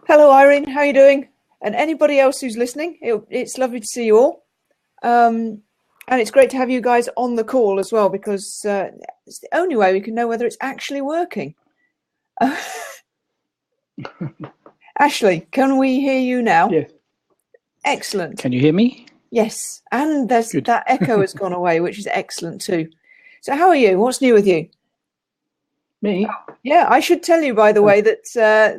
Hello, Irene. How are you doing? And anybody else who's listening, it's lovely to see you all. And it's great to have you guys on the call as well, because it's the only way we can know whether it's actually working. Ashley, can we hear you now? Yes. Excellent. Can you hear me? Yes. And that echo has gone away, which is excellent too. So how are you? What's new with you? Me? Yeah, I should tell you, by the way, that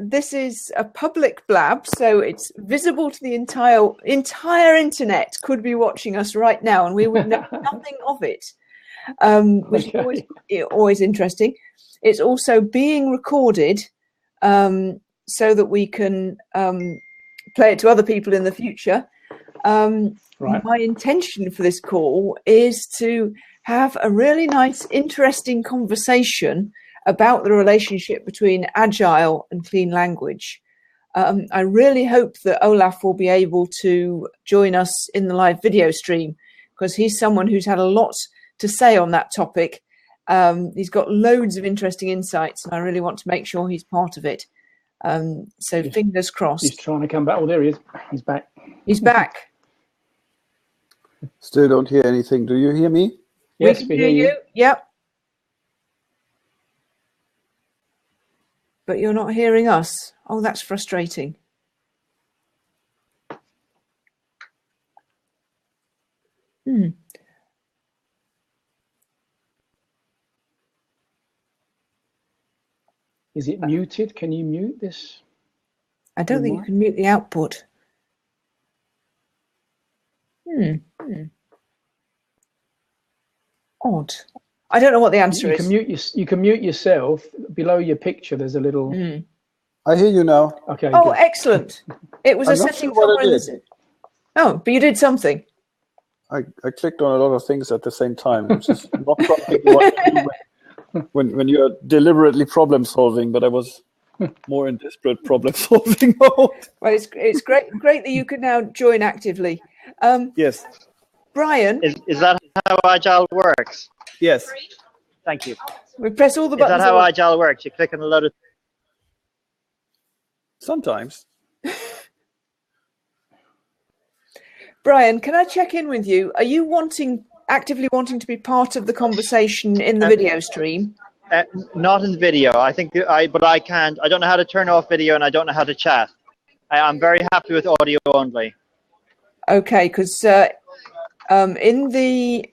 this is a public blab, so it's visible to the entire internet could be watching us right now, and we would know nothing of it, which is always interesting. It's also being recorded so that we can play it to other people in the future. Right. My intention for this call is to have a really nice, interesting conversation about the relationship between Agile and clean language. I really hope that Olaf will be able to join us in the live video stream, because he's someone who's had a lot to say on that topic. He's got loads of interesting insights, and I really want to make sure he's part of it. So fingers crossed. He's trying to come back. Oh, there he is. He's back. He's back. Still don't hear anything. Do you hear me? Yes, we can hear you. Yep. But you're not hearing us. Oh, that's frustrating. Is it muted? Can you mute this? I don't think you can mute the output. Odd. I don't know what the answer is. You can mute yourself. Below your picture, there's a little... I hear you now. Okay. Oh, good. excellent. It was a setting somewhere in the... Oh, but you did something. I clicked on a lot of things at the same time, which is not something you want to do when you're deliberately problem solving, but I was more in desperate problem solving mode. Well, it's great that you can now join actively. Yes. Brian. Is that how Agile works? Yes. Thank you. We press all the buttons. Is that how Agile works? You click on a load of... Sometimes. Brian, can I check in with you? Are you actively wanting to be part of the conversation in the video stream? Not in the video. I think but I can't. I don't know how to turn off video, and I don't know how to chat. I'm very happy with audio only. Okay, because in the...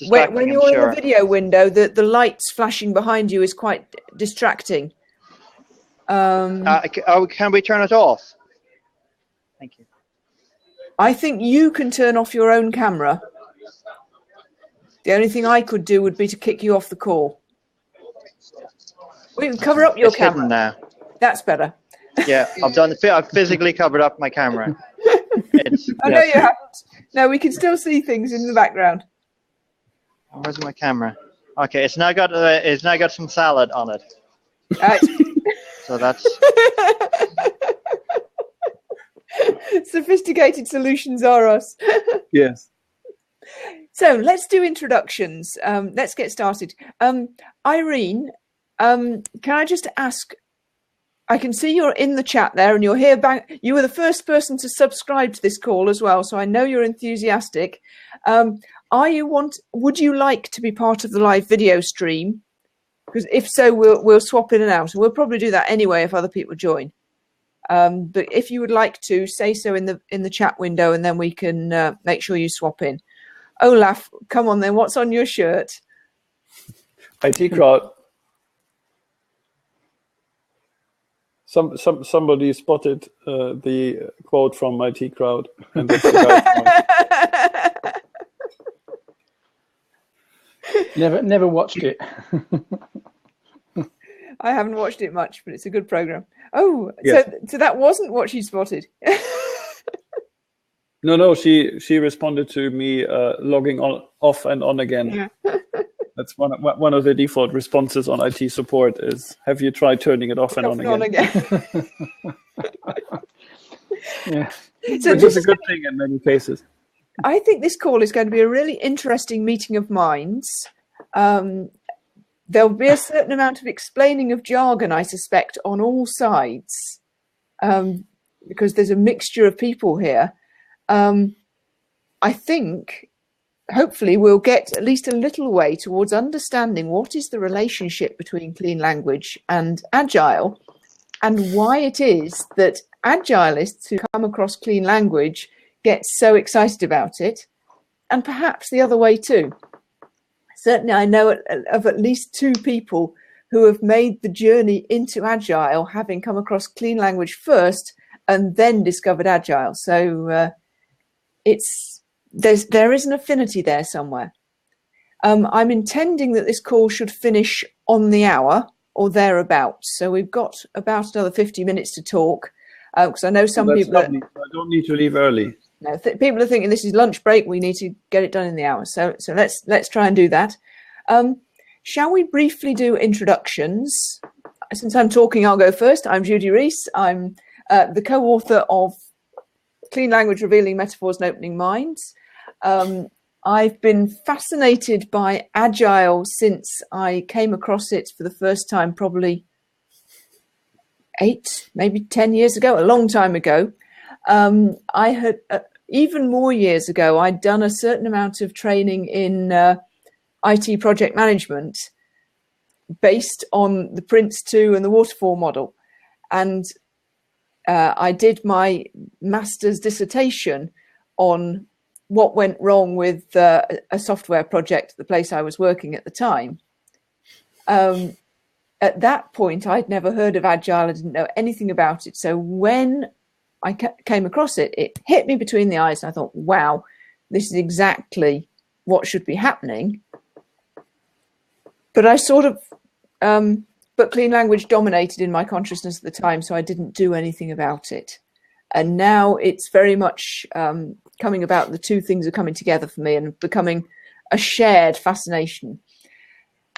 when you're in the video window, the lights flashing behind you is quite distracting. Can we turn it off? Thank you. I think you can turn off your own camera. The only thing I could do would be to kick you off the call. We can cover up your camera. Hidden now. That's better. Yeah, I've physically covered up my camera. No, you haven't. No, we can still see things in the background. Where's my camera? Okay, it's now got some salad on it. So that's... Sophisticated solutions are us. Yes. So let's do introductions. Let's get started. Irene, can I just ask, I can see you're in the chat there and you're here back. You were the first person to subscribe to this call as well, so I know you're enthusiastic. Would you like to be part of the live video stream? Because if so, we'll swap in and out. And we'll probably do that anyway if other people join. But if you would like to, say so in the chat window, and then we can make sure you swap in. Olaf, come on then. What's on your shirt? IT crowd. Somebody spotted the quote from IT crowd. And that's the guy. Never watched it. I haven't watched it much, but it's a good program. Oh, yes. So that wasn't what she spotted. No, she responded to me logging off and on again. Yeah. That's one of the default responses on IT support is, have you tried turning it off and on again? Yeah. So which is a good thing in many cases. I think this call is going to be a really interesting meeting of minds. There'll be a certain amount of explaining of jargon, I suspect, on all sides. because there's a mixture of people here. I think hopefully we'll get at least a little way towards understanding what is the relationship between clean language and Agile, and why it is that Agilists who come across clean language get so excited about it, and perhaps the other way too. Certainly I know of at least 2 people who have made the journey into Agile, having come across clean language first and then discovered Agile. So there is an affinity there somewhere. I'm intending that this call should finish on the hour or thereabouts. So we've got about another 50 minutes to talk, because I know some people... I don't need to leave early. No, people are thinking this is lunch break. We need to get it done in the hour. So let's try and do that. Shall we briefly do introductions? Since I'm talking, I'll go first. I'm Judy Rees. I'm the co-author of Clean Language Revealing Metaphors and Opening Minds. I've been fascinated by Agile since I came across it for the first time, probably 8, maybe 10 years ago, a long time ago. I had, even more years ago, I'd done a certain amount of training in IT project management based on the Prince2 and the waterfall model. And I did my master's dissertation on what went wrong with a software project at the place I was working at the time. At that point, I'd never heard of Agile. I didn't know anything about it. So when I came across it, it hit me between the eyes. And I thought, wow, this is exactly what should be happening. But I sort of, but clean language dominated in my consciousness at the time, so I didn't do anything about it. And now it's very much coming about, the 2 things are coming together for me and becoming a shared fascination.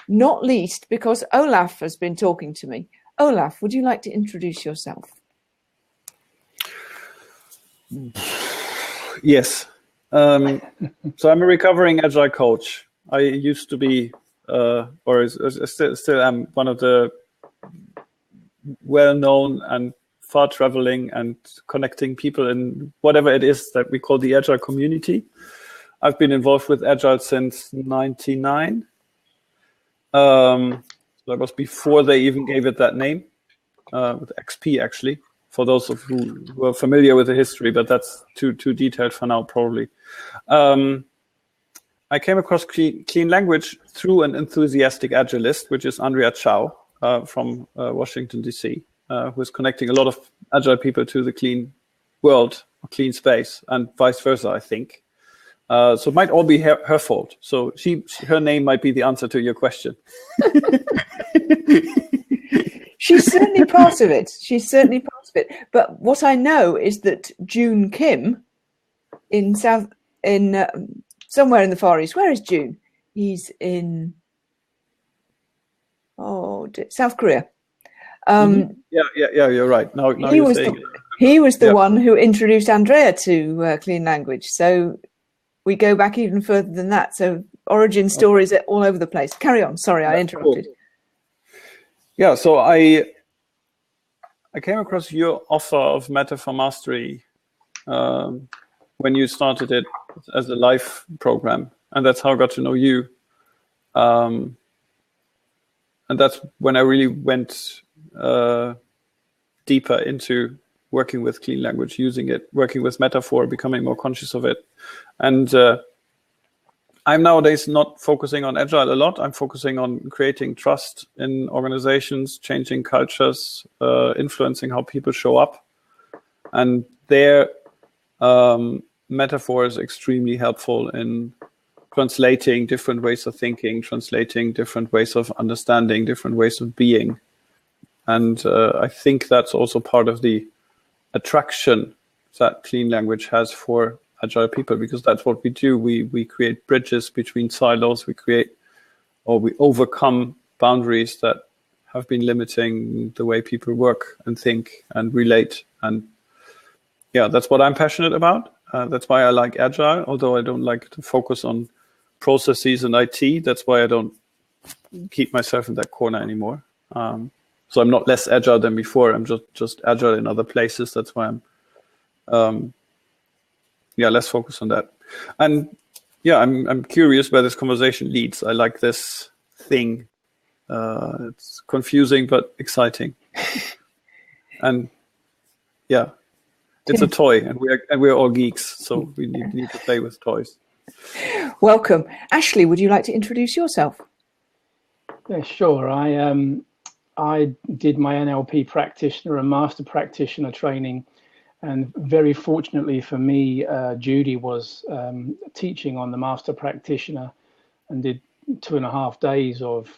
Not least because Olaf has been talking to me. Olaf, would you like to introduce yourself? Yes. So I'm a recovering Agile coach. I used to be, still am, one of the well-known and far-traveling and connecting people in whatever it is that we call the Agile community. I've been involved with Agile since '99. That was before they even gave it that name, with XP actually, for those of you who are familiar with the history, but that's too detailed for now, probably. I came across clean language through an enthusiastic Agilist, which is Andrea Chow from Washington, D.C., who is connecting a lot of Agile people to the clean world, or clean space, and vice versa, I think. So it might all be her fault. So her name might be the answer to your question. She's certainly part of it. But what I know is that June Kim in somewhere in the Far East. Where is June? He's in South Korea. Yeah, you're right. Now he was the one who introduced Andrea to clean language. So we go back even further than that. So origin stories are all over the place. Carry on. Sorry, I interrupted. Cool. Yeah, so I came across your offer of Metaphor Mastery when you started it as a live program, and that's how I got to know you. And that's when I really went deeper into working with clean language, using it, working with metaphor, becoming more conscious of it. And I'm nowadays not focusing on Agile a lot. I'm focusing on creating trust in organizations, changing cultures, influencing how people show up. And there, metaphor is extremely helpful in translating different ways of thinking, translating different ways of understanding, different ways of being. And I think that's also part of the attraction that clean language has for Agile people, because that's what we do. We create bridges between silos. We overcome boundaries that have been limiting the way people work and think and relate. And yeah, that's what I'm passionate about. That's why I like Agile, although I don't like to focus on processes and IT. That's why I don't keep myself in that corner anymore. So I'm not less Agile than before. I'm just Agile in other places. That's why I'm Yeah, let's focus on that. And yeah, I'm curious where this conversation leads. I like this thing. It's confusing but exciting. And yeah, it's a toy, and we're all geeks, so we need to play with toys. Welcome. Ashley, would you like to introduce yourself? Yeah, sure. I did my NLP practitioner and master practitioner training, and very fortunately for me, Judy was teaching on the master practitioner and did 2.5 days of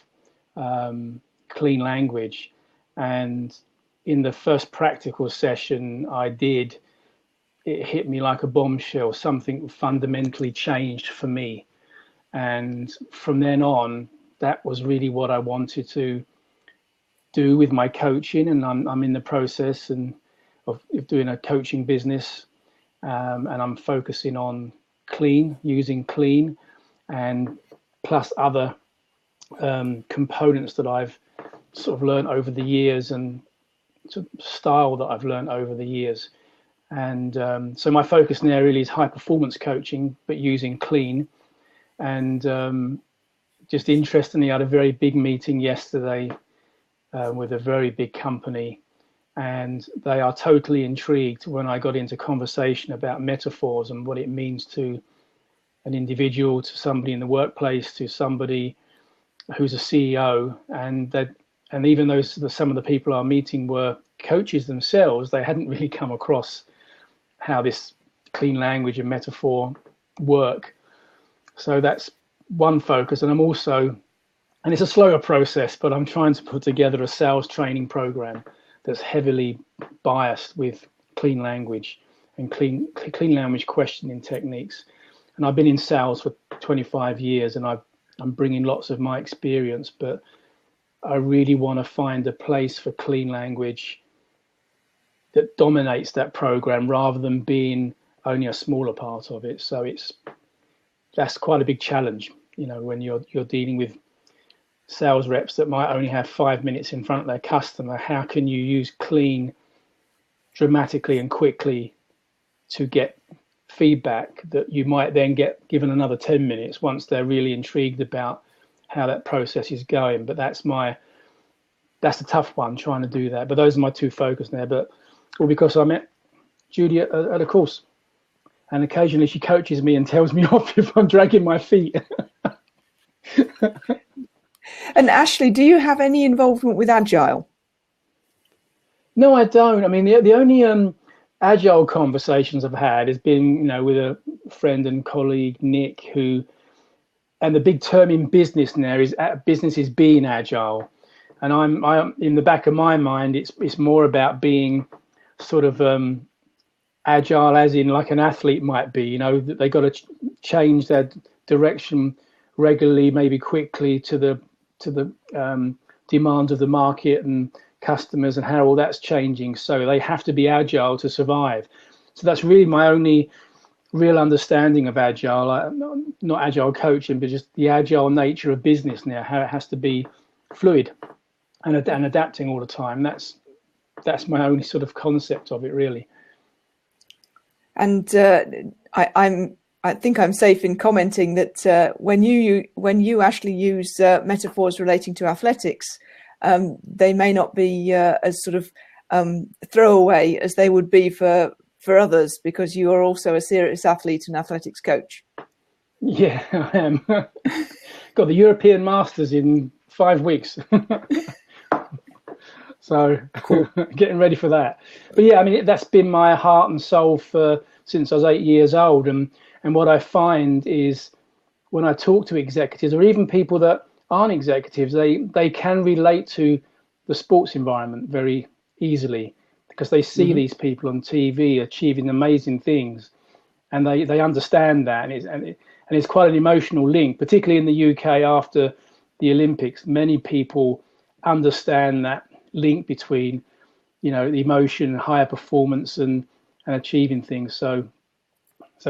clean language. And in the first practical session I did, it hit me like a bombshell. Something fundamentally changed for me. And from then on, that was really what I wanted to do with my coaching. And I'm in the process of doing a coaching business. And I'm focusing on using clean, and plus other components that I've sort of learned over the years, and sort of style that I've learned over the years. And so my focus now really is high performance coaching, but using clean. And just interestingly, I had a very big meeting yesterday with a very big company, and they are totally intrigued when I got into conversation about metaphors and what it means to an individual, to somebody in the workplace, to somebody who's a CEO. And even though some of the people I'm meeting were coaches themselves, they hadn't really come across how this clean language and metaphor work. So that's one focus. And I'm also, and it's a slower process, but I'm trying to put together a sales training program that's heavily biased with clean language and clean language questioning techniques. And I've been in sales for 25 years, and I'm bringing lots of my experience, but I really want to find a place for clean language that dominates that program rather than being only a smaller part of it. So that's quite a big challenge, when you're dealing with sales reps that might only have 5 minutes in front of their customer. How can you use clean dramatically and quickly to get feedback that you might then get given another 10 minutes once they're really intrigued about how that process is going? But that's a tough one, trying to do that. But those are my two focus there. But because I met Judy at a course, and occasionally she coaches me and tells me off if I'm dragging my feet. And Ashley, do you have any involvement with Agile? No, I don't. I mean, the only Agile conversations I've had has been, with a friend and colleague, Nick, and the big term in business now is business is being agile. And I'm in the back of my mind, it's more about being sort of agile, as in like an athlete might be. That they got to change their direction regularly, maybe quickly to the demands of the market and customers, and how all that's changing. So they have to be agile to survive. So that's really my only real understanding of agile. Not agile coaching, but just the agile nature of business now, how it has to be fluid and adapting all the time. That's my only sort of concept of it, really. And I think I'm safe in commenting that when you actually use metaphors relating to athletics, they may not be as sort of throwaway as they would be for others, because you are also a serious athlete and athletics coach. Yeah, I am. Got the European Masters in 5 weeks. So cool. Getting ready for that. But yeah, I mean, that's been my heart and soul since I was 8 years old. And what I find is when I talk to executives, or even people that aren't executives, they can relate to the sports environment very easily, because they see these people on TV achieving amazing things, and they understand that, and it's quite an emotional link, particularly in the UK after the Olympics. Many people understand that link between, the emotion, higher performance, and achieving things. So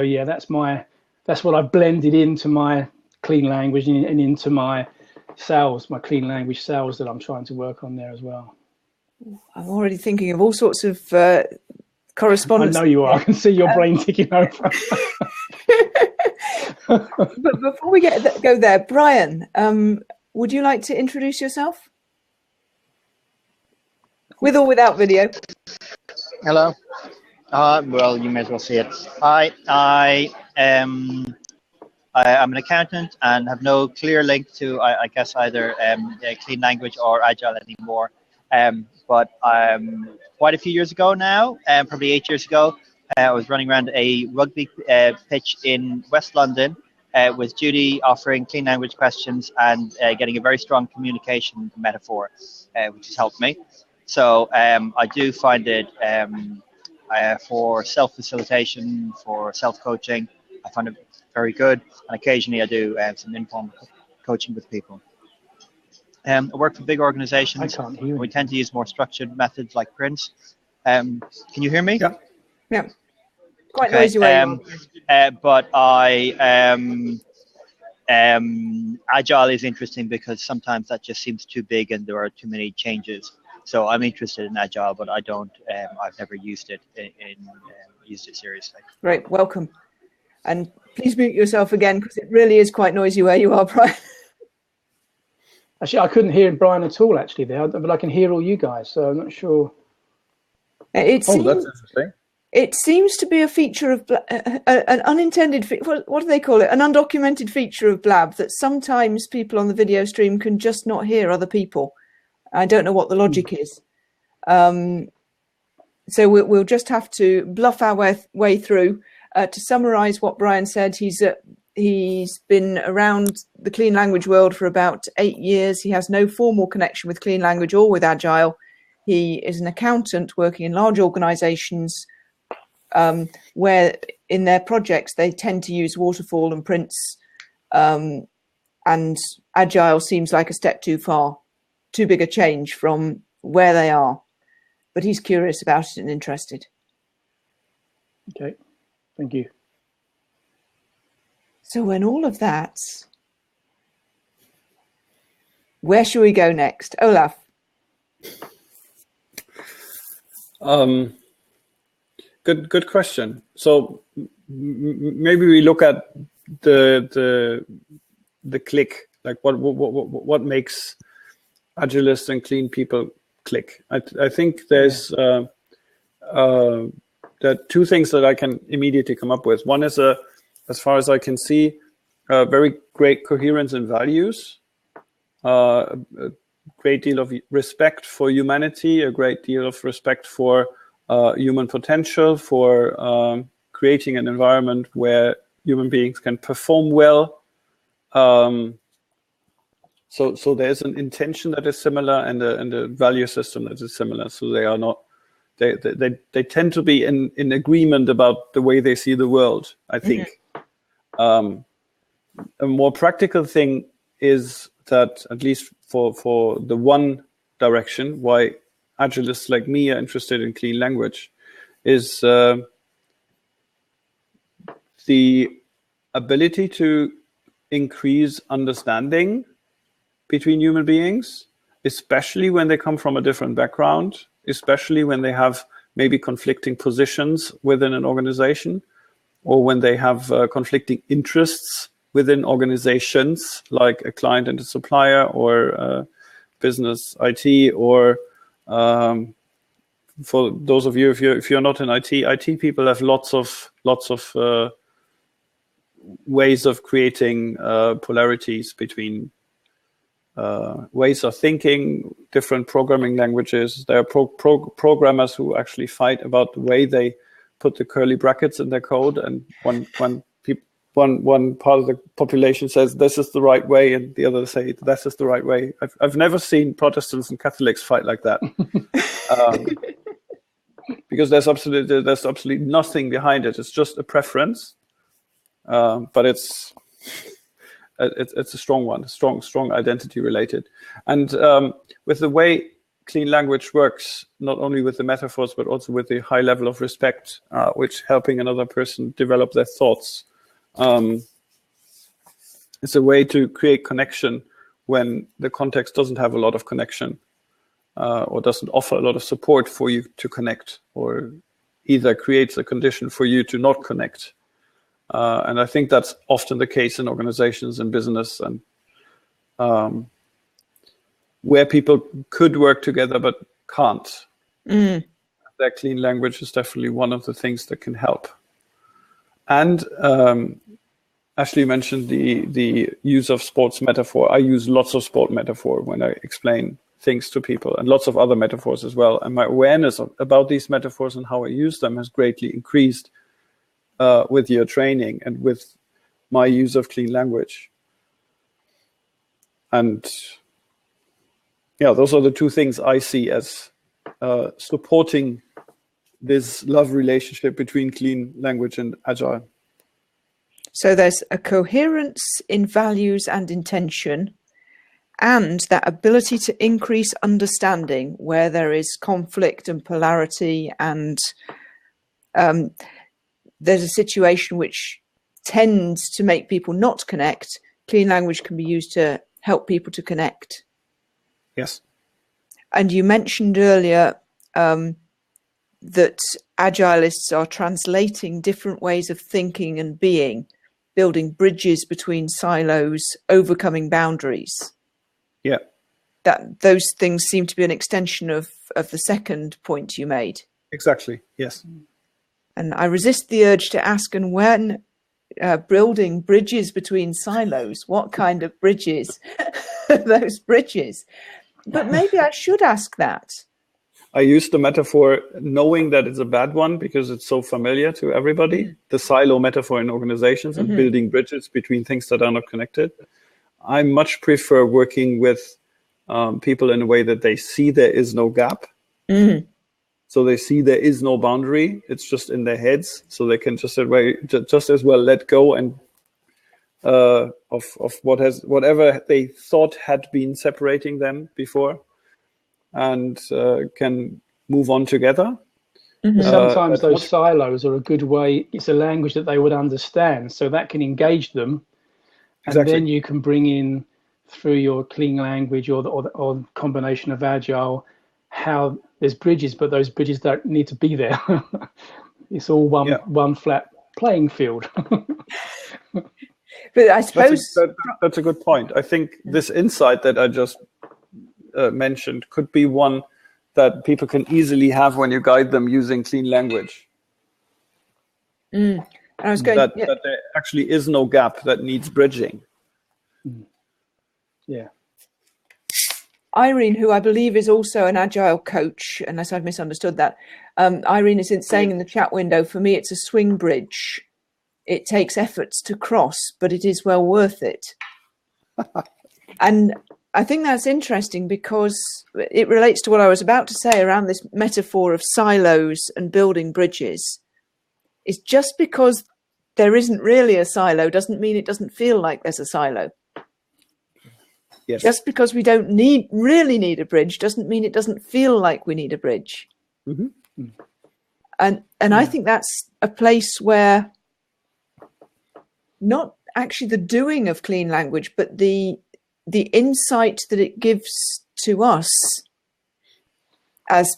yeah, that's what I've blended into my clean language and into my sales, my clean language sales that I'm trying to work on there as well. I'm already thinking of all sorts of correspondence. I know you are. I can see your brain ticking over. But before we go there, Brian, would you like to introduce yourself? With or without video? Hello. Well, you may as well see it. I'm an accountant and have no clear link to, I guess, either clean language or agile anymore. But quite a few years ago now, probably 8 years ago, I was running around a rugby pitch in West London with Judy offering clean language questions and getting a very strong communication metaphor, which has helped me. So I do find it for self-facilitation, for self-coaching, I find it very good. And occasionally I do some informal coaching with people. I work for big organizations. I can't hear you. We tend to use more structured methods like prints. Can you hear me? Yeah. Yeah. Quite noisy where you are. But agile is interesting because sometimes that just seems too big and there are too many changes. So I'm interested in agile, but I don't. I've never used it used it seriously. Great, welcome. And please mute yourself again because it really is quite noisy where you are, Brian. Actually, I couldn't hear Brian at all, actually, there, but I can hear all you guys, so I'm not sure. It seems, that's interesting. It seems to be a feature of an unintended, what do they call it? An undocumented feature of Blab, that sometimes people on the video stream can just not hear other people. I don't know what the logic is. So we'll just have to bluff our way through. To summarise what Brian said, he's been around the clean language world for about 8 years. He has no formal connection with clean language or with agile. He is an accountant working in large organisations where in their projects they tend to use waterfall and prints, and agile seems like a step too far, too big a change from where they are. But he's curious about it and interested. Okay. Thank you. So when all of that, where should we go next? Olaf. Good question. So maybe we look at the click, like what makes Agilists and clean people click. I think there's there are two things that I can immediately come up with. One is, as far as I can see, a very great coherence in values, a great deal of respect for humanity, a great deal of respect for human potential, for creating an environment where human beings can perform well. So there's an intention that is similar and a value system that is similar. So they are not. They tend to be in agreement about the way they see the world, I think. Mm-hmm. A more practical thing is that, at least for the one direction, why Agilists like me are interested in clean language, is the ability to increase understanding between human beings, especially when they come from a different background, especially when they have maybe conflicting positions within an organization, or when they have conflicting interests within organizations, like a client and a supplier, or business IT, or for those of you, if you're not in IT people have lots of ways of creating polarities between ways of thinking, different programming languages. There are programmers who actually fight about the way they put the curly brackets in their code, and one part of the population says this is the right way, and the other say this is the right way. I've never seen Protestants and Catholics fight like that, because there's absolutely nothing behind it. It's just a preference, but it's a strong one, strong identity related. And with the way clean language works, not only with the metaphors, but also with the high level of respect, which helping another person develop their thoughts. It's a way to create connection when the context doesn't have a lot of connection, or doesn't offer a lot of support for you to connect, or either creates a condition for you to not connect. And I think that's often the case in organizations and business, and where people could work together but can't. Their clean language is definitely one of the things that can help. And Ashley mentioned the use of sports metaphor. I use lots of sport metaphor when I explain things to people, and lots of other metaphors as well. And my awareness about these metaphors and how I use them has greatly increased with your training and with my use of clean language. And yeah, those are the two things I see as supporting this love relationship between clean language and agile. So there's a coherence in values and intention, and that ability to increase understanding where there is conflict and polarity, and there's a situation which tends to make people not connect. Clean language can be used to help people to connect. Yes. And you mentioned earlier that Agilists are translating different ways of thinking and being, building bridges between silos, overcoming boundaries. Yeah. That those things seem to be an extension of the second point you made. Exactly. Yes. And I resist the urge to ask, and when building bridges between silos, what kind of bridges are those bridges? But maybe I should ask that. I use the metaphor knowing that it's a bad one because it's so familiar to everybody. The silo metaphor in organizations and building bridges between things that are not connected. I much prefer working with people in a way that they see there is no gap. So they see there is no boundary. It's just in their heads. So they can just as well let go and of whatever they thought had been separating them before, and can move on together. Sometimes those silos are a good way. It's a language that they would understand, so that can engage them. And then you can bring in, through your clean language or the combination of agile, how there's bridges, but those bridges don't need to be there. It's all one flat playing field. But I suppose that's a good point. I think this insight that I just mentioned could be one that people can easily have when you guide them using clean language. And I was going that there actually is no gap that needs bridging. Yeah. Irene, who I believe is also an agile coach, unless I've misunderstood that, Irene is saying in the chat window, for me, it's a swing bridge. It takes efforts to cross, but it is well worth it. And I think that's interesting because it relates to what I was about to say around this metaphor of silos and building bridges. It's just because there isn't really a silo doesn't mean it doesn't feel like there's a silo. Yes. Just because we don't really need a bridge doesn't mean it doesn't feel like we need a bridge. And I think that's a place where not actually the doing of clean language, but the insight that it gives to us as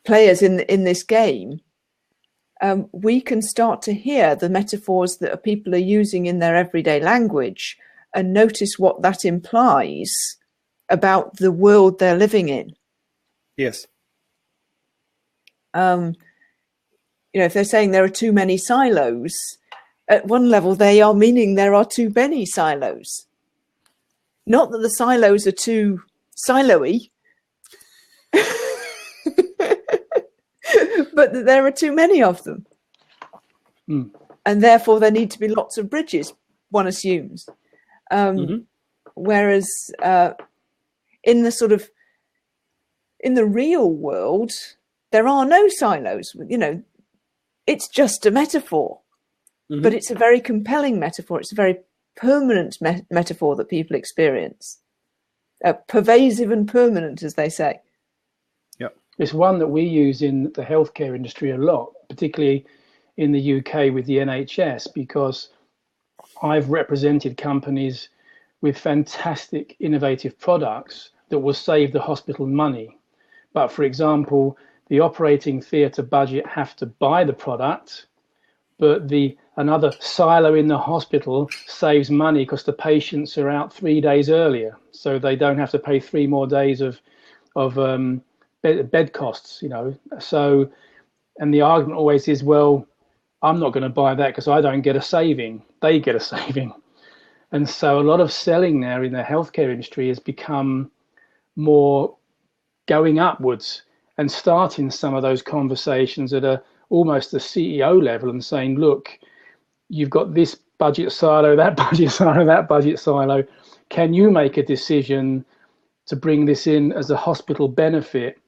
players in this game, we can start to hear the metaphors that people are using in their everyday language and notice what that implies about the world they're living in. Yes. If they're saying there are too many silos, at one level they are meaning there are too many silos. Not that the silos are too silo-y, but that there are too many of them. And therefore there need to be lots of bridges, one assumes. Whereas in the real world, there are no silos. It's just a metaphor, but it's a very compelling metaphor. It's a very permanent metaphor that people experience. Pervasive and permanent, as they say. Yeah, it's one that we use in the healthcare industry a lot, particularly in the UK with the NHS, because I've represented companies with fantastic innovative products that will save the hospital money. But for example, the operating theatre budget have to buy the product, but another silo in the hospital saves money because the patients are out 3 days earlier, so they don't have to pay 3 more days of bed costs, you know. So, and the argument always is, well, I'm not going to buy that because I don't get a saving. They get a saving. And so a lot of selling now in the healthcare industry has become more going upwards and starting some of those conversations at almost the CEO level and saying, look, you've got this budget silo, that budget silo, that budget silo. Can you make a decision to bring this in as a hospital benefit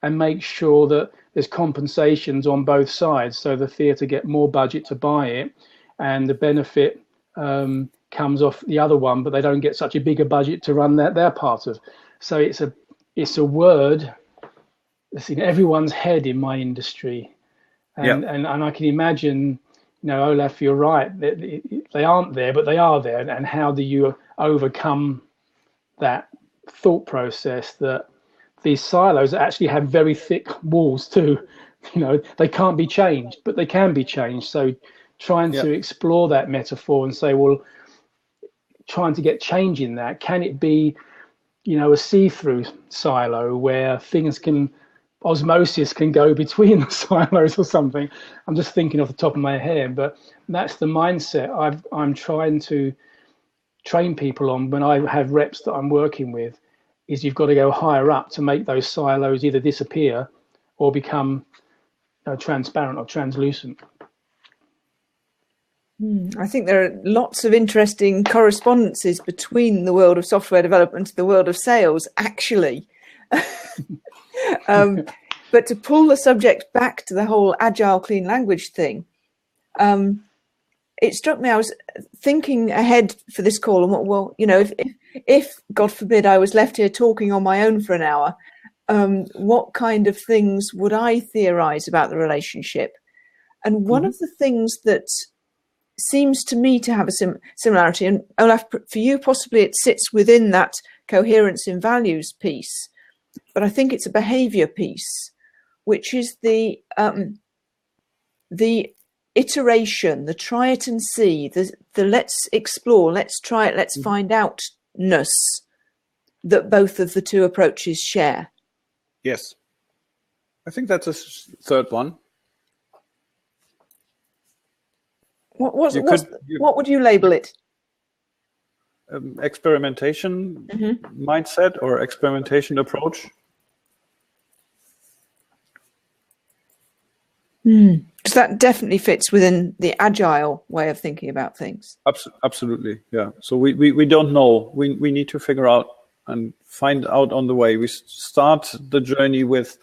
and make sure that there's compensations on both sides, so the theatre get more budget to buy it and the benefit comes off the other one, but they don't get such a bigger budget to run their part of. So it's a word that's in everyone's head in my industry. And I can imagine, you know, Olaf, you're right, they aren't there, but they are there. And how do you overcome that thought process that these silos actually have very thick walls too? You know, they can't be changed, but they can be changed. So trying to explore that metaphor and say, well, trying to get change in that, can it be, you know, a see-through silo where osmosis can go between the silos or something? I'm just thinking off the top of my head, but that's the mindset I'm trying to train people on when I have reps that I'm working with, is you've got to go higher up to make those silos either disappear or become transparent or translucent. I think there are lots of interesting correspondences between the world of software development and the world of sales, actually. But to pull the subject back to the whole agile clean language thing, it struck me, I was thinking ahead for this call, and well, you know, if God forbid I was left here talking on my own for an hour, what kind of things would I theorize about the relationship? And one of the things that seems to me to have a similarity, and Olaf, for you possibly it sits within that coherence in values piece, but I think it's a behavior piece, which is the iteration, the try it and see, the let's explore, let's try it, let's find outness that both of the two approaches share. Yes. I think that's a third one. What would you label it? Experimentation mindset or experimentation approach. Because that definitely fits within the agile way of thinking about things. Absolutely, yeah. So we don't know. We need to figure out and find out on the way. We start the journey with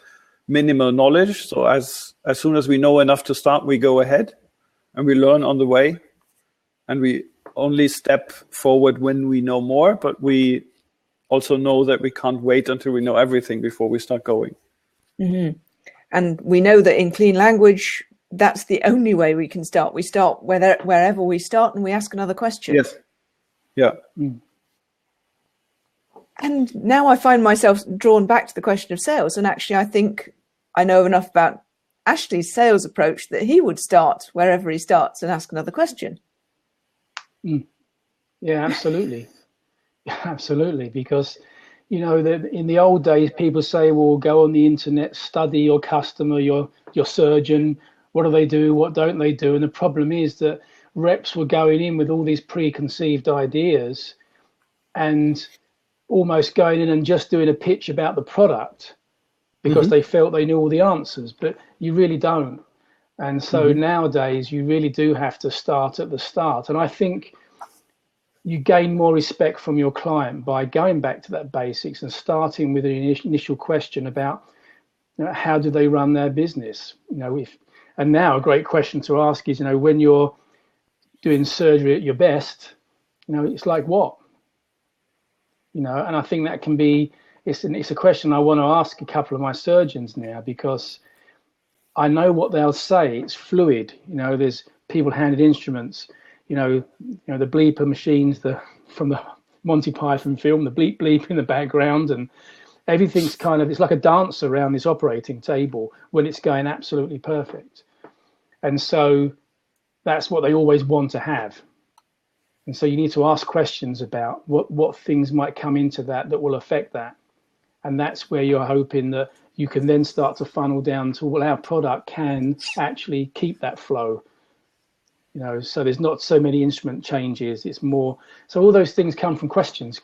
minimal knowledge. So as soon as we know enough to start, we go ahead and we learn on the way. And we only step forward when we know more, but we also know that we can't wait until we know everything before we start going. And we know that in clean language, that's the only way we can start. We start wherever we start, and we ask another question. Yes. Yeah. And now I find myself drawn back to the question of sales. And actually, I think I know enough about Ashley's sales approach that he would start wherever he starts and ask another question. Yeah, absolutely. Absolutely. Because, you know, in the old days, people say, well, go on the internet, study your customer, your surgeon. What do they do? What don't they do? And the problem is that reps were going in with all these preconceived ideas and almost going in and just doing a pitch about the product because they felt they knew all the answers, but you really don't. And so nowadays you really do have to start at the start. And I think you gain more respect from your client by going back to that basics and starting with an initial question about, you know, how do they run their business? You know, and now a great question to ask is, you know, when you're doing surgery at your best, you know, it's like what? You know, and I think that can be, it's a question I want to ask a couple of my surgeons now, because I know what they'll say. It's fluid. You know, there's people handed instruments, you know, the bleeper machines, from the Monty Python film, the bleep bleep in the background, and everything's kind of, it's like a dance around this operating table when it's going absolutely perfect. And so that's what they always want to have. And so you need to ask questions about what things might come into that will affect that. And that's where you're hoping that you can then start to funnel down to, well, our product can actually keep that flow. You know, so there's not so many instrument changes. It's more, so all those things come from questions.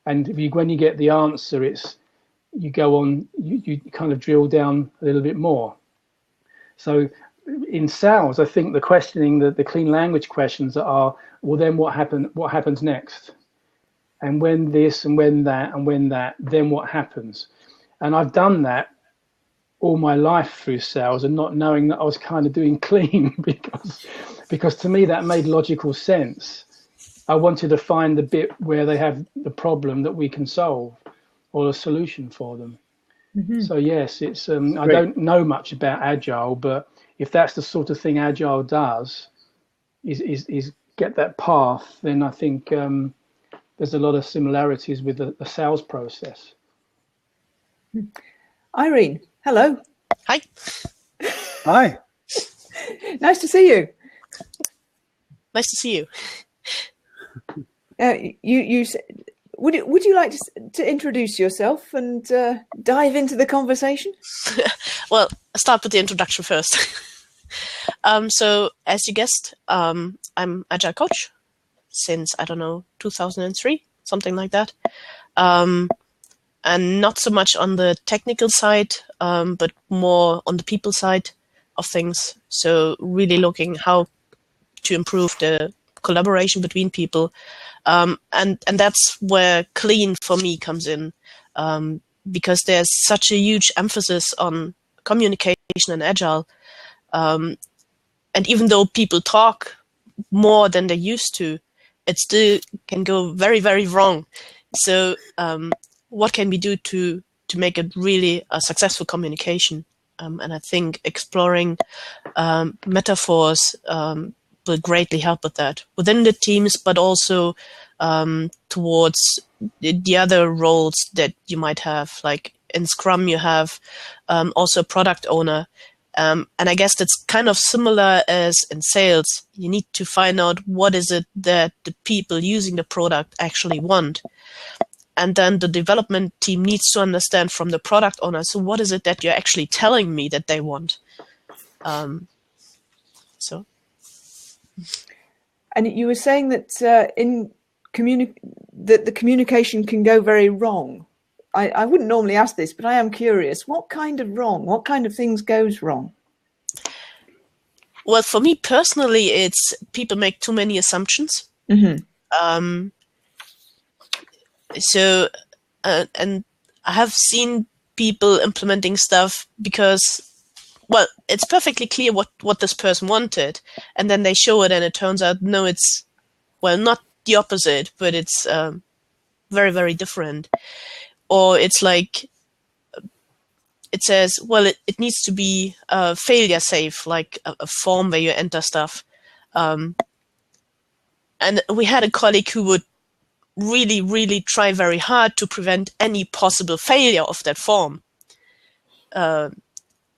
And when you get the answer, it's, you go on, you kind of drill down a little bit more. So in sales, I think the questioning, the clean language questions are, well, then what happens next? And when this and when that and when that, then what happens? And I've done that all my life through sales and not knowing that I was kind of doing clean because to me that made logical sense. I wanted to find the bit where they have the problem that we can solve or a solution for them. Mm-hmm. So yes, it's I don't know much about Agile, but if that's the sort of thing Agile does, is get that path, then I think there's a lot of similarities with the sales process. Irene, hello. Hi. Hi. Nice to see you. Nice to see you. Would you like to introduce yourself and dive into the conversation? Well, I'll start with the introduction first. So, as you guessed, I'm Agile coach since, 2003, something like that. And not so much on the technical side, but more on the people side of things. So really looking how to improve the collaboration between people. And that's where clean for me comes in, because there's such a huge emphasis on communication and Agile. And even though people talk more than they used to, it still can go very, very wrong. So what can we do to make it really a successful communication? And I think exploring metaphors will greatly help with that within the teams, but also towards the other roles that you might have. Like in Scrum, you have also a product owner. And I guess that's kind of similar as in sales. You need to find out what is it that the people using the product actually want. And then the development team needs to understand from the product owner, so what is it that you're actually telling me that they want? So. And you were saying that that the communication can go very wrong. I wouldn't normally ask this, but I am curious. What kind of wrong? What kind of things goes wrong? Well, for me personally, it's people make too many assumptions. Mm-hmm. So, and I have seen people implementing stuff because, well, it's perfectly clear what this person wanted, and then they show it and it turns out, no, it's, well, not the opposite, but it's very, very different. Or it's like, it says, well, it needs to be failure safe, like a form where you enter stuff. And we had a colleague who would really, really try very hard to prevent any possible failure of that form. And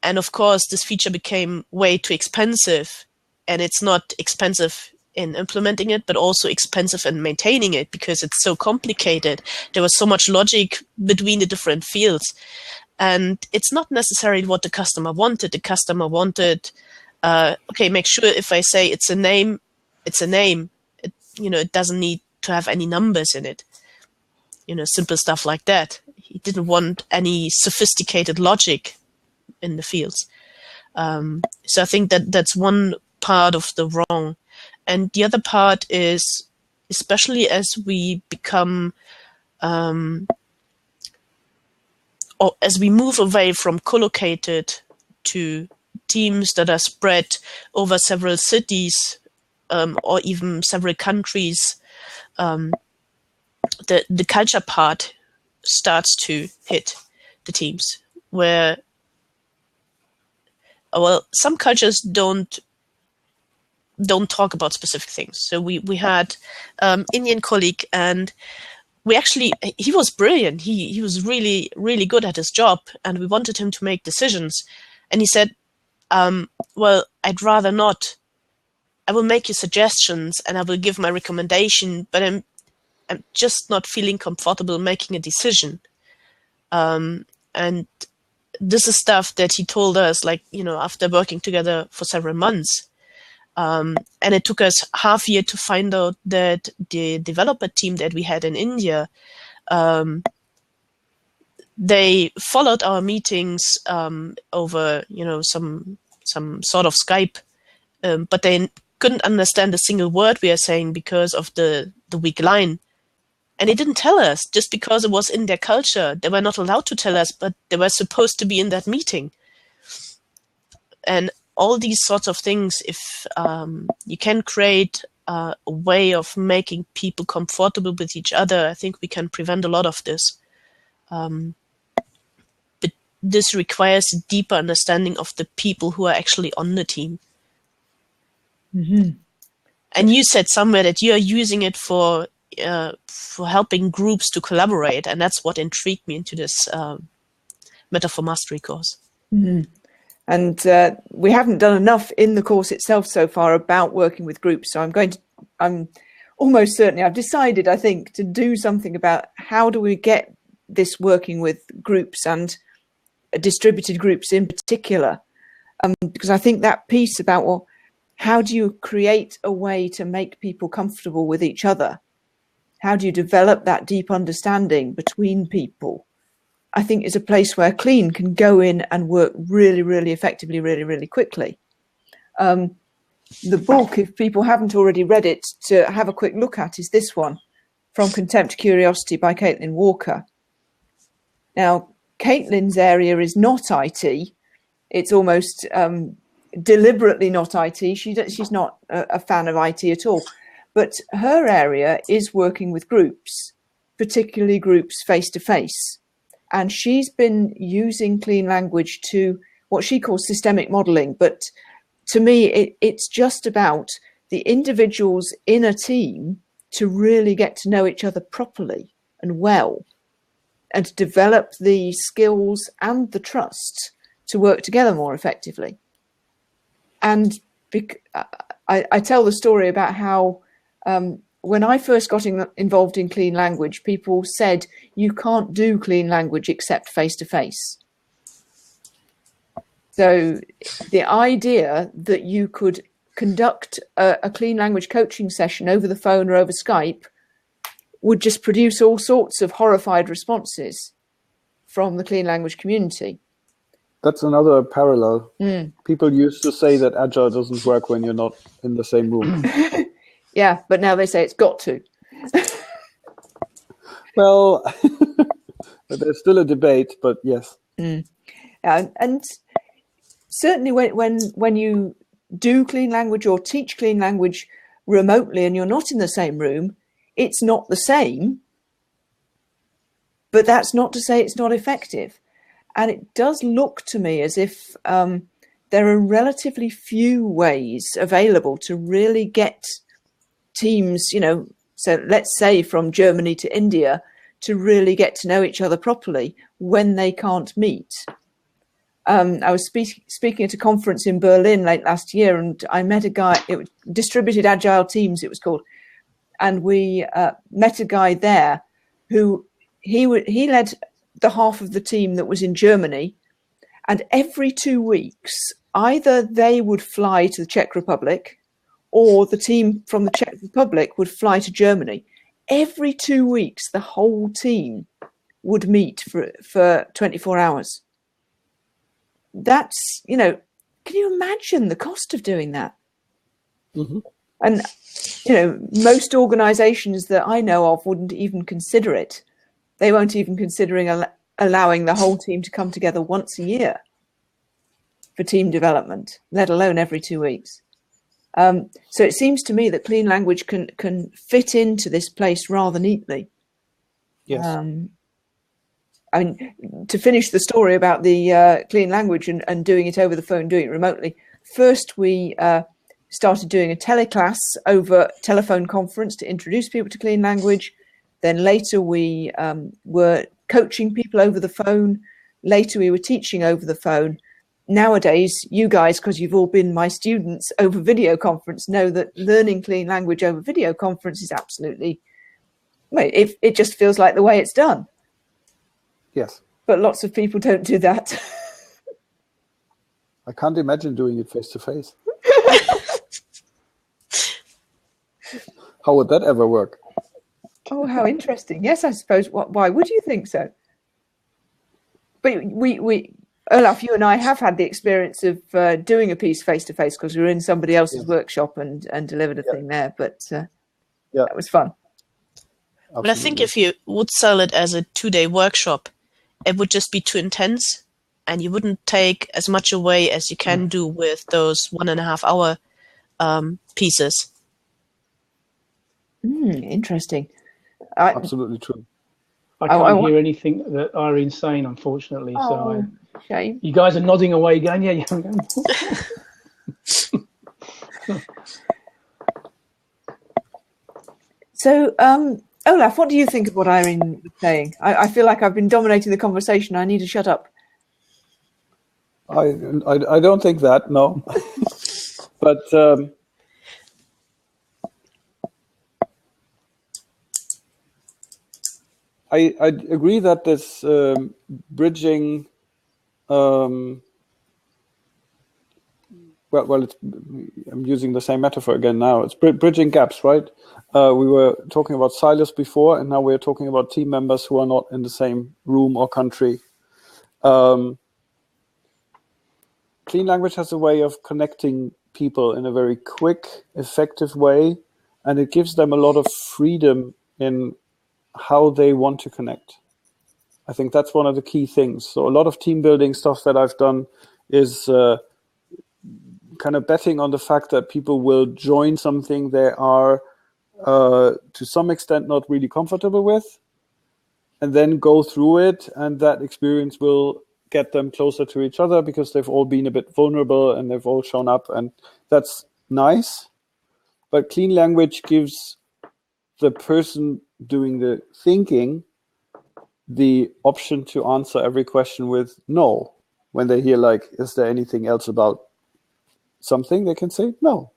of course, this feature became way too expensive, and it's not expensive in implementing it, but also expensive in maintaining it because it's so complicated. There was so much logic between the different fields, and it's not necessarily what the customer wanted. The customer wanted, okay, make sure if I say it's a name, it's a name. It doesn't need to have any numbers in it. Simple stuff like that. He didn't want any sophisticated logic in the fields. So I think that's one part of the wrong. And the other part is, especially as we become, or as we move away from collocated to teams that are spread over several cities or even several countries, the culture part starts to hit the teams, where, well, some cultures don't talk about specific things. So we had Indian colleague, and he was brilliant. He was really, really good at his job, and we wanted him to make decisions. And he said, well, I'd rather not. I will make you suggestions and I will give my recommendation, but I'm just not feeling comfortable making a decision. And this is stuff that he told us, like, after working together for several months. And it took us half a year to find out that the developer team that we had in India, they followed our meetings over, some sort of Skype, but they couldn't understand a single word we are saying because of the weak line. And they didn't tell us just because it was in their culture. They were not allowed to tell us, but they were supposed to be in that meeting. And all these sorts of things, if you can create a way of making people comfortable with each other, I think we can prevent a lot of this. But this requires a deeper understanding of the people who are actually on the team. Mm-hmm. And you said somewhere that you are using it for helping groups to collaborate, and that's what intrigued me into this Metaphor Mastery course. Mm-hmm. And we haven't done enough in the course itself so far about working with groups. So I'm almost certainly, I've decided, I think, to do something about how do we get this working with groups and distributed groups in particular. Because I think that piece about, well, how do you create a way to make people comfortable with each other? How do you develop that deep understanding between people? I think is a place where Clean can go in and work really, really effectively, really, really quickly. The book, if people haven't already read it, to have a quick look at is this one, From Contempt to Curiosity by Caitlin Walker. Now, Caitlin's area is not IT. It's almost deliberately not IT. She's not a fan of IT at all. But her area is working with groups, particularly groups face-to-face. And she's been using Clean Language to what she calls systemic modeling. But to me, it's just about the individuals in a team to really get to know each other properly and well, and to develop the skills and the trust to work together more effectively. And I tell the story about how when I first got involved in Clean Language, people said, you can't do Clean Language except face-to-face. So the idea that you could conduct a Clean Language coaching session over the phone or over Skype would just produce all sorts of horrified responses from the Clean Language community. That's another parallel. People used to say that Agile doesn't work when you're not in the same room. Yeah, but now they say it's got to. Well, there's still a debate, but yes. And certainly when you do Clean Language or teach Clean Language remotely and you're not in the same room, it's not the same. But that's not to say it's not effective. And it does look to me as if there are relatively few ways available to really get teams, so let's say from Germany to India, to really get to know each other properly when they can't meet. I was speaking at a conference in Berlin late last year, and I met a guy, it was Distributed Agile Teams, it was called, and we met a guy there who he led the half of the team that was in Germany, and every 2 weeks, either they would fly to the Czech Republic or the team from the Czech Republic would fly to Germany. Every 2 weeks, the whole team would meet for 24 hours. That's, can you imagine the cost of doing that? Mm-hmm. And, most organizations that I know of wouldn't even consider it. They won't even considering allowing the whole team to come together once a year for team development, let alone every 2 weeks. So it seems to me that Clean Language can fit into this place rather neatly. Yes. I mean, to finish the story about the Clean Language and doing it over the phone, doing it remotely, first we started doing a teleclass over telephone conference to introduce people to Clean Language. Then later we were coaching people over the phone. Later we were teaching over the phone. Nowadays, you guys, because you've all been my students over video conference, know that learning clean language over video conference is absolutely, well, it just feels like the way it's done. Yes. But lots of people don't do that. I can't imagine doing it face to face. How would that ever work? Oh, how interesting. Yes, I suppose. Why would you think so? But we Olaf, you and I have had the experience of doing a piece face to face because we were in somebody else's workshop and delivered a thing there. But that was fun. Absolutely. But I think if you would sell it as a 2-day workshop, it would just be too intense, and you wouldn't take as much away as you can do with those 1.5 hour pieces. Interesting. Absolutely true. I can't hear anything that Irene's saying, unfortunately. Shame. You guys are nodding away again. Yeah. So, Olaf, what do you think of what Irene was saying? I feel like I've been dominating the conversation. I need to shut up. I don't think that, no. But I agree that this bridging, I'm using the same metaphor again now. It's bridging gaps, right? We were talking about silos before, and now we're talking about team members who are not in the same room or country. Clean language has a way of connecting people in a very quick, effective way, and it gives them a lot of freedom in how they want to connect. I think that's one of the key things. So a lot of team building stuff that I've done is kind of betting on the fact that people will join something they are to some extent not really comfortable with, and then go through it, and that experience will get them closer to each other because they've all been a bit vulnerable and they've all shown up, and that's nice. But clean language gives the person doing the thinking the option to answer every question with no. When they hear, like, is there anything else about something, they can say no.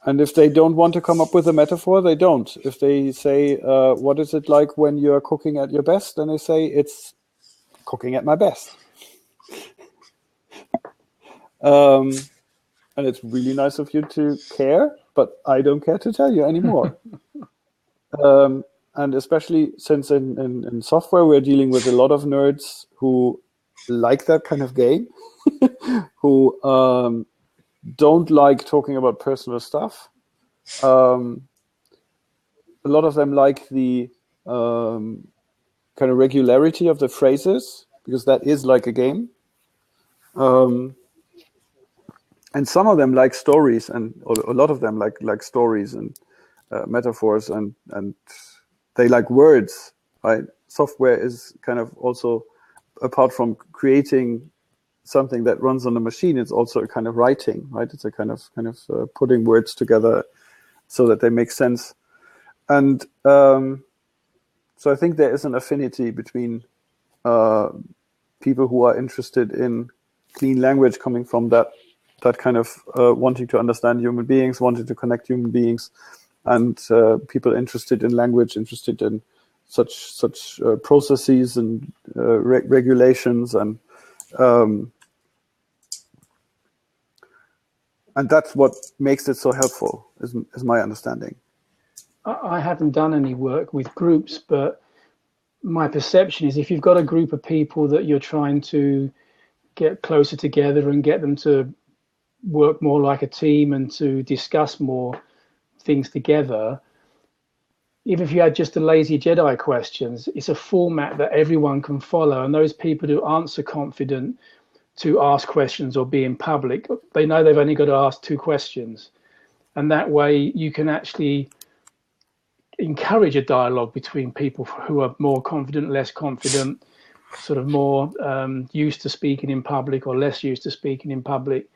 And if they don't want to come up with a metaphor, they don't. If they say, what is it like when you're cooking at your best? Then they say, it's cooking at my best. And it's really nice of you to care, but I don't care to tell you anymore. And especially since in software, we're dealing with a lot of nerds who like that kind of game, who don't like talking about personal stuff. A lot of them like the kind of regularity of the phrases, because that is like a game. And some of them like stories, and a lot of them like stories and metaphors, and they like words, right? Software is kind of also, apart from creating something that runs on a machine, it's also a kind of writing, right? It's a kind of putting words together so that they make sense. And so I think there is an affinity between people who are interested in clean language, coming from that kind of wanting to understand human beings, wanting to connect human beings, and people interested in language, interested in such processes and regulations, and that's what makes it so helpful, is my understanding. I haven't done any work with groups, but my perception is if you've got a group of people that you're trying to get closer together and get them to work more like a team and to discuss more things together, even if you had just the lazy Jedi questions, it's a format that everyone can follow, and those people who aren't so confident to ask questions or be in public, they know they've only got to ask 2 questions, and that way you can actually encourage a dialogue between people who are more confident, less confident, sort of more used to speaking in public or less used to speaking in public.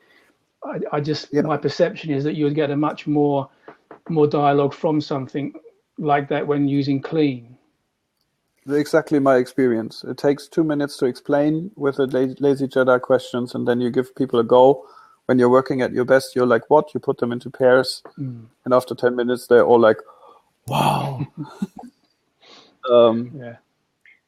My perception is that you would get a much more dialogue from something like that when using clean? Exactly my experience. It takes 2 minutes to explain with the lazy Jedi questions, and then you give people a go. When you're working at your best, you're like, what? You put them into pairs, and after 10 minutes, they're all like, wow. Yeah.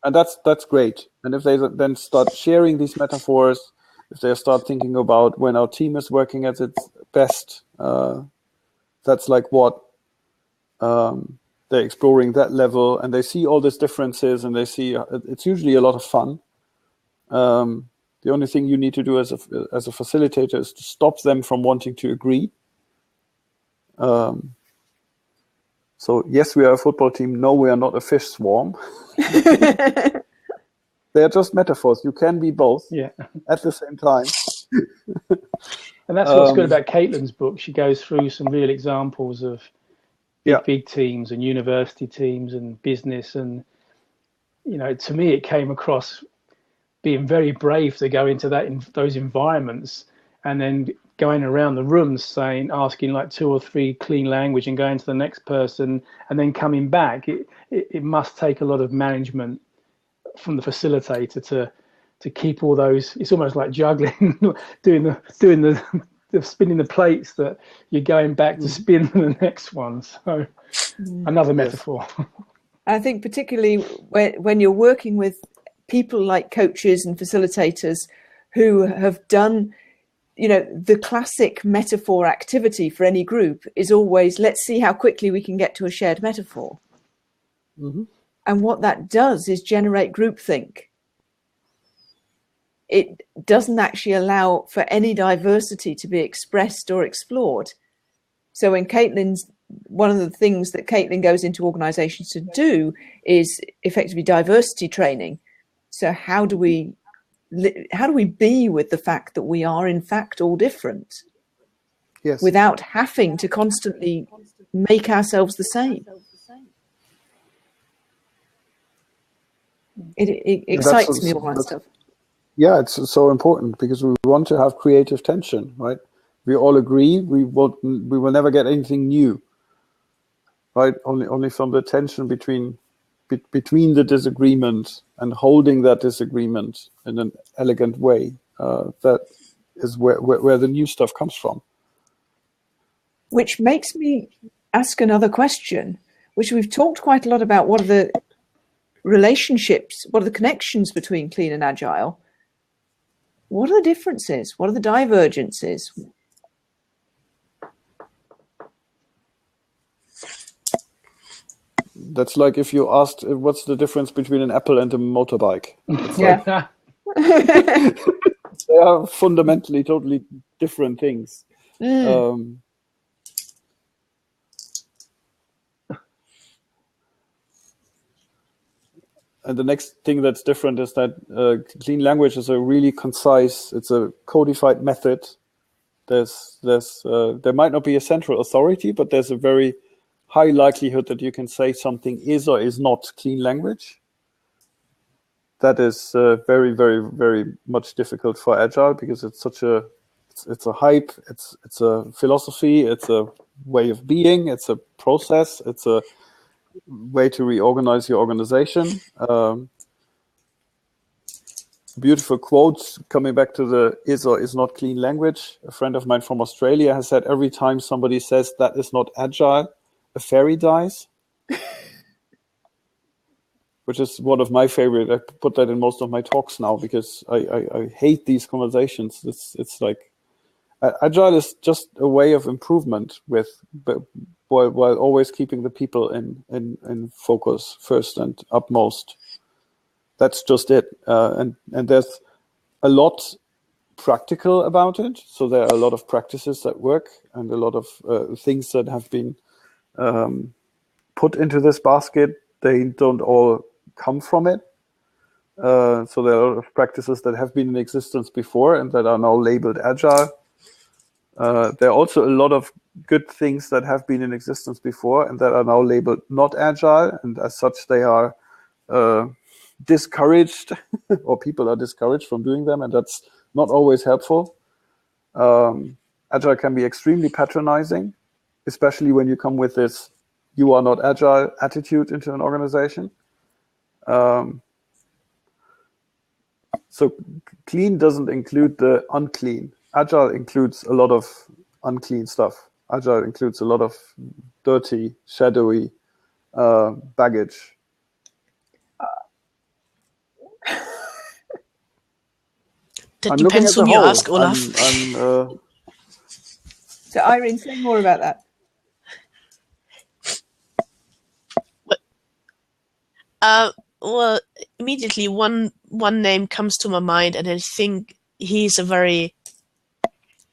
And that's great. And if they then start sharing these metaphors, if they start thinking about when our team is working at its best, that's like what they're exploring that level, and they see all these differences, and they see it's usually a lot of fun. The only thing you need to do as a facilitator is to stop them from wanting to agree. So yes, we are a football team. No, we are not a fish swarm. They are just metaphors. You can be both at the same time. And that's what's good about Caitlin's book. She goes through some real examples of big teams and university teams and business. And, you know, to me, it came across being very brave to go into those environments, and then going around the rooms asking like 2 or 3 clean language and going to the next person and then coming back. It must take a lot of management from the facilitator to keep all those. It's almost like juggling, doing the spinning the plates that you're going back to spin the next one. So another metaphor. I think particularly when you're working with people like coaches and facilitators who have done, you know, the classic metaphor activity for any group is always, let's see how quickly we can get to a shared metaphor. Mm-hmm. And what that does is generate groupthink. It doesn't actually allow for any diversity to be expressed or explored. So when one of the things that Caitlin goes into organizations to do is effectively diversity training. So how do we be with the fact that we are in fact all different? Yes. Without having to constantly make ourselves the same. It excites me, all that stuff. Yeah, it's so important because we want to have creative tension, right? We all agree we will never get anything new, right? Only from the tension between the disagreement and holding that disagreement in an elegant way. That is where the new stuff comes from. Which makes me ask another question, which we've talked quite a lot about. What are the relationships? What are the connections between clean and agile? What are the differences? What are the divergences? That's like if you asked what's the difference between an apple and a motorbike. Yeah. They are fundamentally totally different things. And the next thing that's different is that clean language is a really concise, it's a codified method. There might not be a central authority, but there's a very high likelihood that you can say something is or is not clean language. That is very, very, very much difficult for Agile because it's it's a hype, it's a philosophy, it's a way of being, it's a process, it's a way to reorganize your organization. Beautiful quotes coming back to the is or is not clean language. A friend of mine from Australia has said every time somebody says that is not agile, a fairy dies. Which is one of my favorite. I put that in most of my talks now because I hate these conversations. It's like agile is just a way of improvement while always keeping the people in focus first and upmost. That's just it. And there's a lot practical about it. So there are a lot of practices that work and a lot of things that have been put into this basket. They don't all come from it. So there are a lot of practices that have been in existence before and that are now labeled agile. There are also a lot of good things that have been in existence before and that are now labeled not agile, and as such they are discouraged or people are discouraged from doing them, and that's not always helpful. Agile can be extremely patronizing, especially when you come with this you are not agile attitude into an organization. So clean doesn't include the unclean. Agile includes a lot of unclean stuff. Agile includes a lot of dirty, shadowy baggage. That depends whom you ask, Olaf. So Irene, say more about that. Well, immediately one name comes to my mind, and I think he's a very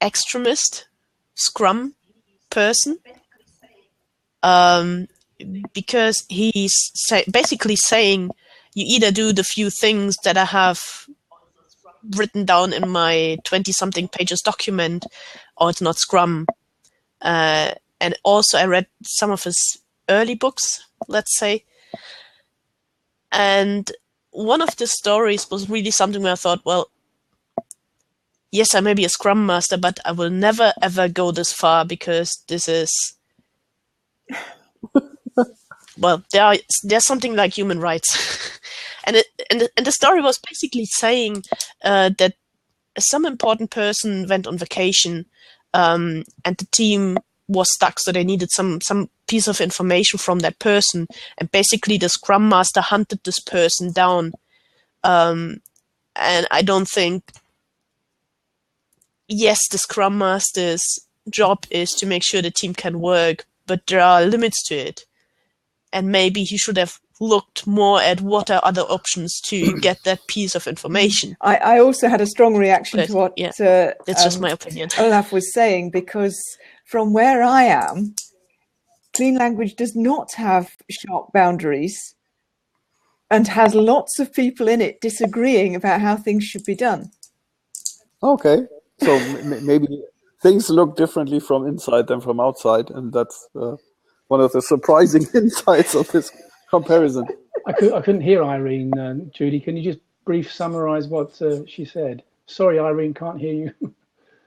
extremist Scrum person, because he's basically saying you either do the few things that I have written down in my 20-something pages document, or it's not Scrum. And also I read some of his early books, let's say. And one of the stories was really something where I thought, well, yes, I may be a Scrum Master, but I will never, ever go this far, because this is... well, there's something like human rights. and the story was basically saying that some important person went on vacation, and the team was stuck, so they needed some piece of information from that person, and basically the Scrum Master hunted this person down. And I don't think, yes, the Scrum Master's job is to make sure the team can work, but there are limits to it, and maybe he should have looked more at what are other options to get that piece of information. I also had a strong reaction to what that's just my opinion. Olaf was saying, because from where I am, clean language does not have sharp boundaries and has lots of people in it disagreeing about how things should be done. Okay, so maybe things look differently from inside than from outside, and that's one of the surprising insights of this comparison. I couldn't hear Irene. Judy, can you just brief summarize what she said? Sorry, Irene, can't hear you.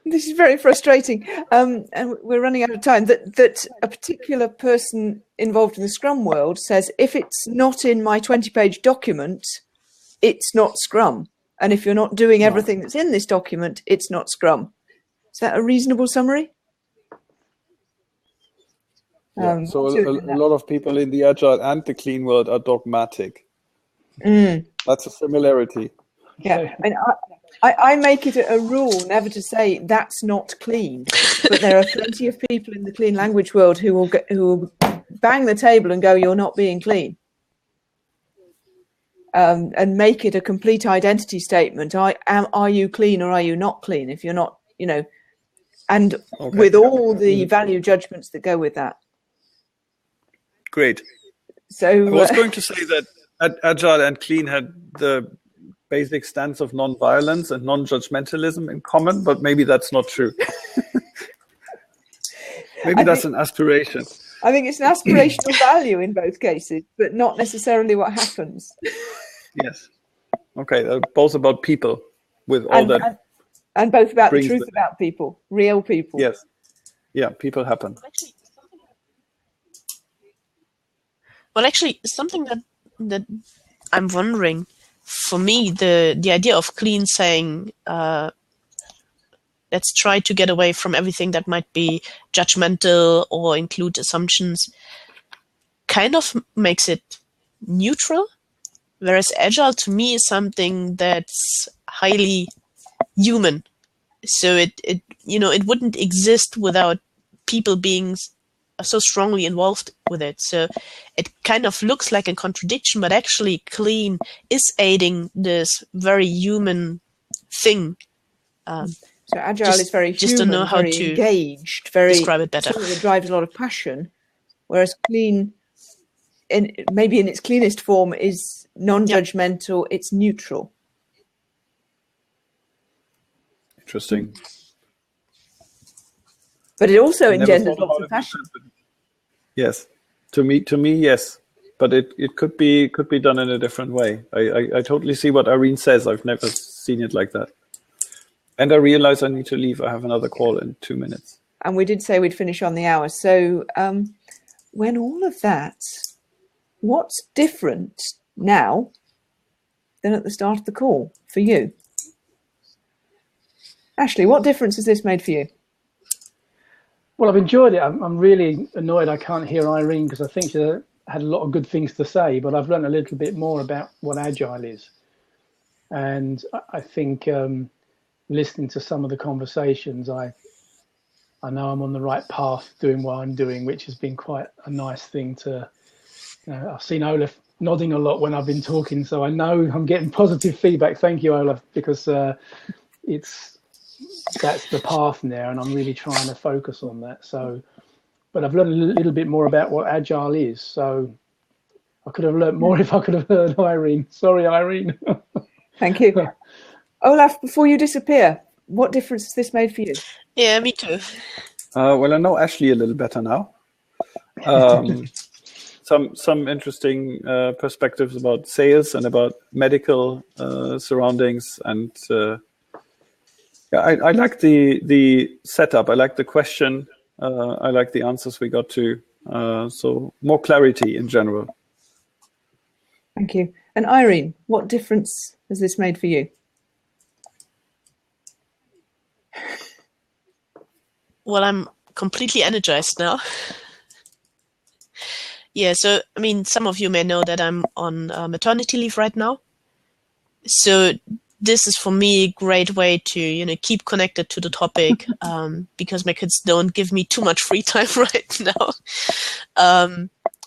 This is very frustrating, and we're running out of time. That a particular person involved in the Scrum world says, if it's not in my 20-page document, it's not Scrum. And if you're not doing everything that's in this document, it's not Scrum. Is that a reasonable summary? Yeah, so a lot of people in the Agile and the Clean world are dogmatic. That's a similarity. Yeah, I mean, I make it a rule never to say that's not clean, but there are plenty of people in the clean language world who will bang the table and go, "You're not being clean," and make it a complete identity statement. Are you clean or are you not clean? If you're not, and with all the value judgments that go with that. Great. So I was going to say that Agile and Clean had the basic stance of non-violence and non-judgmentalism in common, but maybe that's not true. Maybe that's an aspiration. I think it's an aspirational value in both cases, but not necessarily what happens. Yes. Okay, they're both about people with all that. And both about the truth about people, real people. Yes. Yeah, people happen. Well, actually, something that I'm wondering, for me, the idea of Clean saying, let's try to get away from everything that might be judgmental or include assumptions, kind of makes it neutral, whereas Agile to me is something that's highly human. So it wouldn't exist without people being so strongly involved with it. So it kind of looks like a contradiction, but actually Clean is aiding this very human thing. So Agile is very human, just to know how to engaged, very describe it better. Something that drives a lot of passion, whereas Clean, maybe in its cleanest form, is non-judgmental. It's neutral. Interesting. But it also engenders lots of passion. Yes, to me, yes. But it could be done in a different way. I totally see what Irene says. I've never seen it like that. And I realize I need to leave. I have another call in 2 minutes. And we did say we'd finish on the hour. So when all of that, what's different now than at the start of the call for you? Ashley, what difference has this made for you? Well, I've enjoyed it. I'm really annoyed I can't hear Irene because I think she had a lot of good things to say, but I've learned a little bit more about what Agile is. And I think listening to some of the conversations, I know I'm on the right path doing what I'm doing, which has been quite a nice thing to, I've seen Olaf nodding a lot when I've been talking, so I know I'm getting positive feedback. Thank you, Olaf, because that's the path now, and I'm really trying to focus on that. So, but I've learned a little bit more about what Agile is. So I could have learned more if I could have heard Irene. Sorry, Irene. Thank you. Olaf, before you disappear, what difference has this made for you? Yeah, me too. Well, I know Ashley a little better now. Some interesting perspectives about sales and about medical surroundings, and I like the setup. I like the question. I like the answers we got to. So more clarity in general. Thank you. And Irene, what difference has this made for you? Well, I'm completely energized now. Yeah, so, I mean, some of you may know that I'm on maternity leave right now. So this is for me a great way to, keep connected to the topic because my kids don't give me too much free time right now.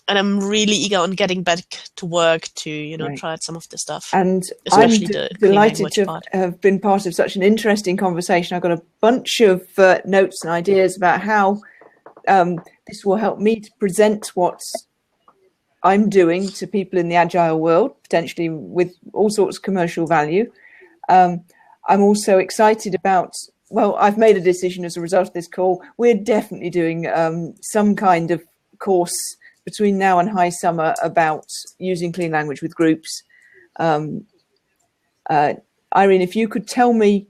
And I'm really eager on getting back to work to, Right. try out some of the stuff. And especially I'm the delighted to part. have been part of such an interesting conversation. I've got a bunch of notes and ideas about how this will help me to present what I'm doing to people in the Agile world, potentially with all sorts of commercial value. I'm also excited about, well, I've made a decision as a result of this call. We're definitely doing some kind of course between now and high summer about using clean language with groups. Irene, if you could drop me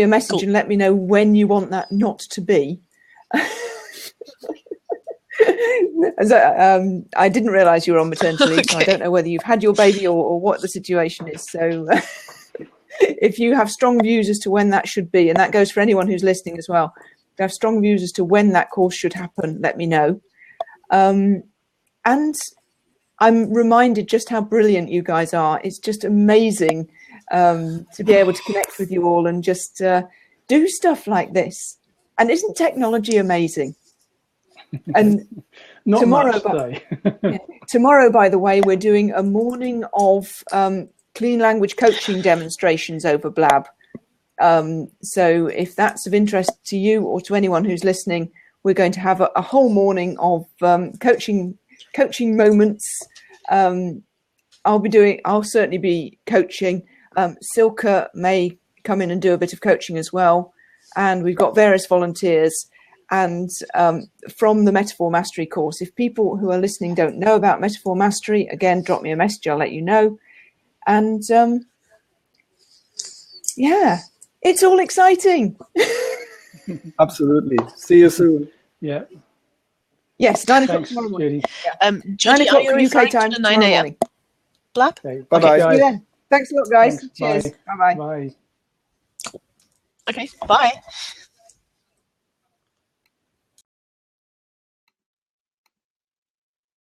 a message and let me know when you want that not to be. I didn't realise you were on maternity leave, so I don't know whether you've had your baby or what the situation is. So if you have strong views as to when that should be, and that goes for anyone who's listening as well, if you have strong views as to when that course should happen, let me know. And I'm reminded just how brilliant you guys are. It's just amazing to be able to connect with you all and just do stuff like this. And isn't technology amazing? And Not tomorrow, much today. Tomorrow, by the way, we're doing a morning of clean language coaching demonstrations over Blab. So if that's of interest to you or to anyone who's listening, we're going to have a whole morning of coaching moments. I'll certainly be coaching. Silke may come in and do a bit of coaching as well. And we've got various volunteers. And from the Metaphor Mastery course, if people who are listening don't know about Metaphor Mastery, again, drop me a message, I'll let you know. And yeah, it's all exciting. Absolutely. See you soon. Yeah. Yes, 9 o'clock Thanks, tomorrow morning. Judy. Yeah. Judy, 9 o'clock are you UK time to the tomorrow 9 a.m. morning. Blab? Okay. Bye-bye. See you then. Thanks a lot, guys. Thanks. Cheers. Bye. Bye-bye. Bye. Okay, bye.